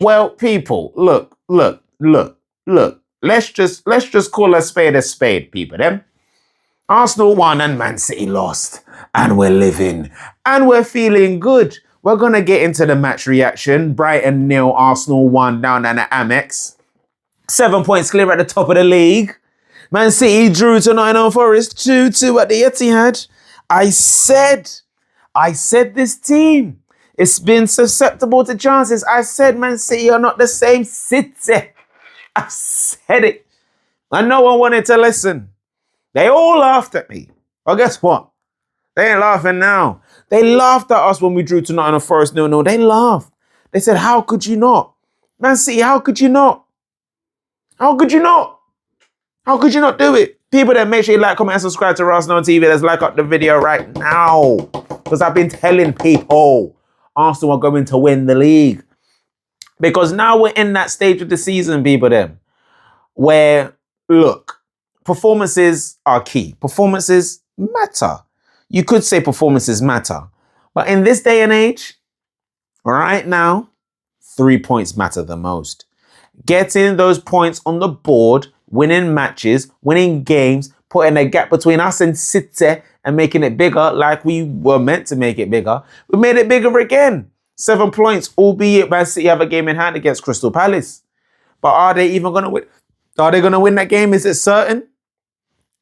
Well, people, look. Let's just call a spade, people. Them Arsenal won and Man City lost, and we're living, and we're feeling good. We're gonna get into the match reaction. Brighton 0, Arsenal 1 down at the Amex. 7 points clear at the top of the league. Man City drew to Nottingham Forest 2-2 at the Etihad. I said this team, it's been susceptible to chances. I said Man City are not the same City. I said it. And no one wanted to listen. They all laughed at me. Well, guess what? They ain't laughing now. They laughed at us when we drew to Nottingham Forest 0-0. They laughed. They said, how could you not? Man City, how could you not? How could you not? How could you not do it? People that make sure you like, comment, and subscribe to Rasenal TV. Let's like up the video right now. Because I've been telling people Arsenal are going to win the league. Because now we're in that stage of the season, people, them, where, look, performances are key. Performances matter. You could say performances matter. But in this day and age, right now, 3 points matter the most. Getting those points on the board, winning matches, winning games, putting a gap between us and City and making it bigger like we were meant to make it bigger. We made it bigger again. 7 points, albeit Man City have a game in hand against Crystal Palace. But are they even going to win? Are they going to win that game? Is it certain?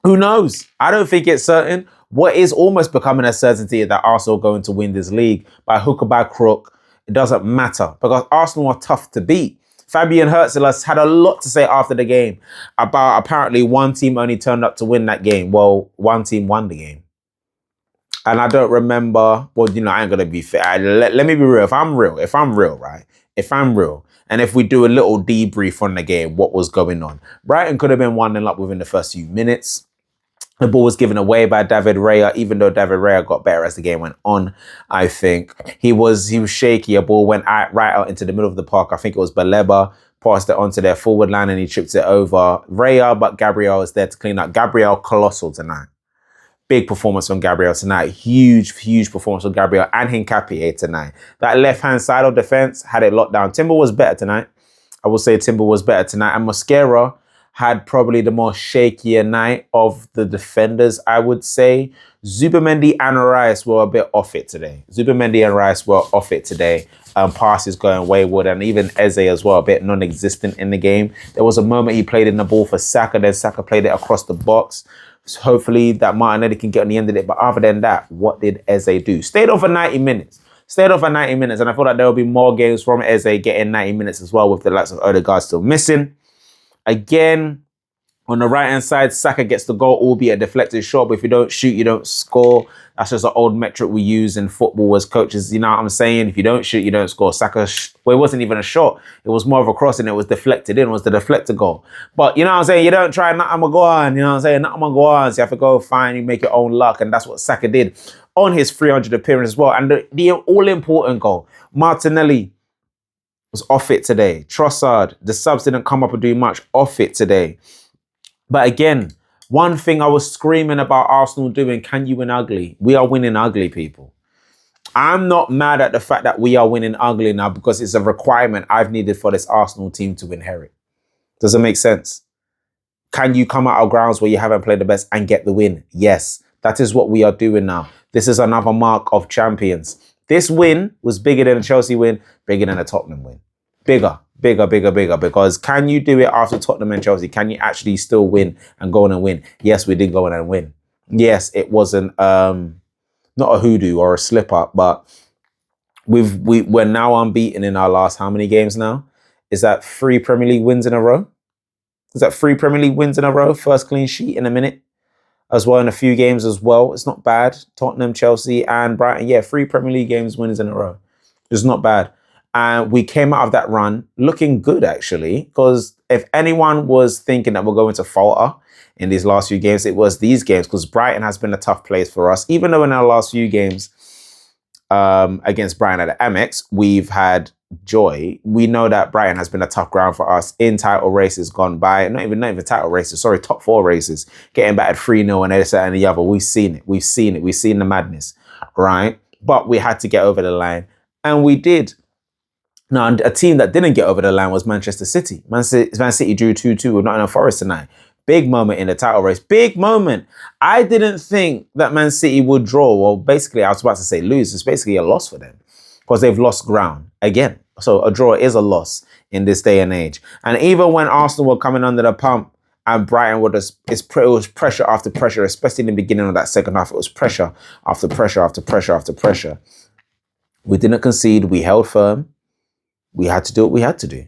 Who knows? I don't think it's certain. What is almost becoming a certainty is that Arsenal are going to win this league by hook or by crook. It doesn't matter because Arsenal are tough to beat. Fabian Hertzler had a lot to say after the game about apparently one team only turned up to win that game. Well, one team won the game. And I don't remember, well, you know, I ain't going to be fair. Let me be real. If I'm real, right? If I'm real, and if we do a little debrief on the game, what was going on? Brighton could have been 1-0 up within the first few minutes. The ball was given away by David Raya, even though David Raya got better as the game went on, I think. He was shaky. A ball went right out into the middle of the park. I think it was Baleba, passed it onto their forward line and he tripped it over Raya, but Gabriel was there to clean up. Gabriel, colossal tonight. Big performance from Gabriel tonight. Huge performance from Gabriel and Hincapié tonight. That left-hand side of defense had it locked down. Timber was better tonight. I will say Timber was better tonight. And Mosquera had probably the more shakier night of the defenders, I would say. Zubimendi and Rice were a bit off it today. Passes going wayward, and even Eze as well, a bit non-existent in the game. There was a moment he played in the ball for Saka, then Saka played it across the box. So hopefully that Martinelli can get on the end of it. But other than that, what did Eze do? Stayed on for 90 minutes. And I thought that there will be more games from Eze getting 90 minutes as well with the likes of Odegaard still missing. Again, on the right-hand side, Saka gets the goal, albeit a deflected shot. But if you don't shoot, you don't score. That's just an old metric we use in football as coaches. You know what I'm saying? If you don't shoot, you don't score. Saka, well, it wasn't even a shot. It was more of a cross and it was deflected in. It was the deflected goal. But you know what I'm saying? You don't try nothing but go on. You know what I'm saying? Nothing but go on. So you have to go find, you make your own luck. And that's what Saka did on his 300 appearance as well. And the all-important goal, Martinelli was off it today. Trossard, the subs didn't come up and do much, off it today. But again, one thing I was screaming about Arsenal doing, can you win ugly? We are winning ugly, people. I'm not mad at the fact that we are winning ugly now because it's a requirement I've needed for this Arsenal team to inherit. Does it make sense? Can you come out of grounds where you haven't played the best and get the win? Yes, that is what we are doing now. This is another mark of champions. This win was bigger than a Chelsea win, bigger than a Tottenham win. Bigger. Because can you do it after Tottenham and Chelsea? Can you actually still win and go on and win? Yes, we did go on and win. Yes, it wasn't not a hoodoo or a slip up, but we're now unbeaten in our last how many games now? Is that 3 Premier League wins in a row? First clean sheet in a minute as well, in a few games as well. It's not bad. Tottenham, Chelsea and Brighton. Yeah, 3 Premier League games wins in a row. It's not bad. And we came out of that run looking good, actually, because if anyone was thinking that we're going to falter in these last few games, it was these games, because Brighton has been a tough place for us. Even though in our last few games against Brighton at the Amex, we've had joy. We know that Brighton has been a tough ground for us in title races gone by. Not even title races, sorry, top 4 races, getting battered 3-0 and this and the other. We've seen it. We've seen the madness, right? But we had to get over the line, and we did. Now, a team that didn't get over the line was Manchester City. Man City drew 2-2 with Nottingham Forest tonight. Big moment in the title race. Big moment. I didn't think that Man City would draw. Well, basically, I was about to say lose. It's basically a loss for them because they've lost ground again. So a draw is a loss in this day and age. And even when Arsenal were coming under the pump and Brighton it was pressure after pressure, especially in the beginning of that second half. It was pressure after pressure after pressure after pressure. We didn't concede. We held firm. We had to do what we had to do.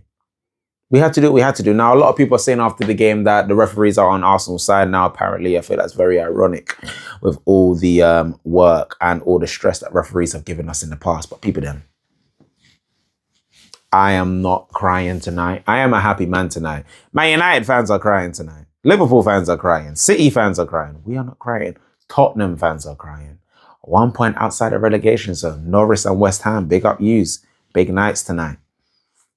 We had to do what we had to do. Now, a lot of people are saying after the game that the referees are on Arsenal's side now. Apparently, I feel that's very ironic with all the work and all the stress that referees have given us in the past. But people, then, I am not crying tonight. I am a happy man tonight. Man United fans are crying tonight. Liverpool fans are crying. City fans are crying. We are not crying. Tottenham fans are crying. 1 point outside of relegation zone. Norwich and West Ham, big up yous. Big nights tonight.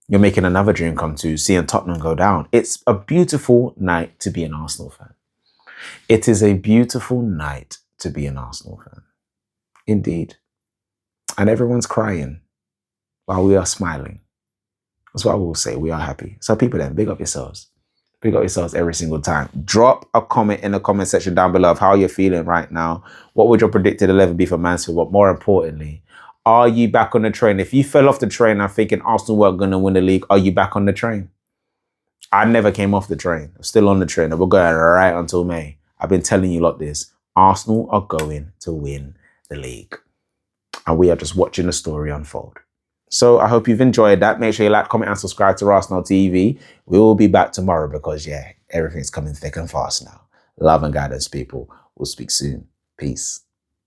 You're making another dream come true, seeing Tottenham go down. It's a beautiful night to be an Arsenal fan. It is a beautiful night to be an Arsenal fan. Indeed. And everyone's crying while we are smiling. That's what I will say. We are happy. So people then, big up yourselves. Big up yourselves every single time. Drop a comment in the comment section down below of how you're feeling right now. What would your predicted 11 be for Mansfield? But more importantly, are you back on the train? If you fell off the train and thinking Arsenal weren't going to win the league, are you back on the train? I never came off the train. I'm still on the train. And we're going right until May. I've been telling you lot this. Arsenal are going to win the league. And we are just watching the story unfold. So I hope you've enjoyed that. Make sure you like, comment, and subscribe to Rasenal TV. We will be back tomorrow because, yeah, everything's coming thick and fast now. Love and guidance, people. We'll speak soon. Peace.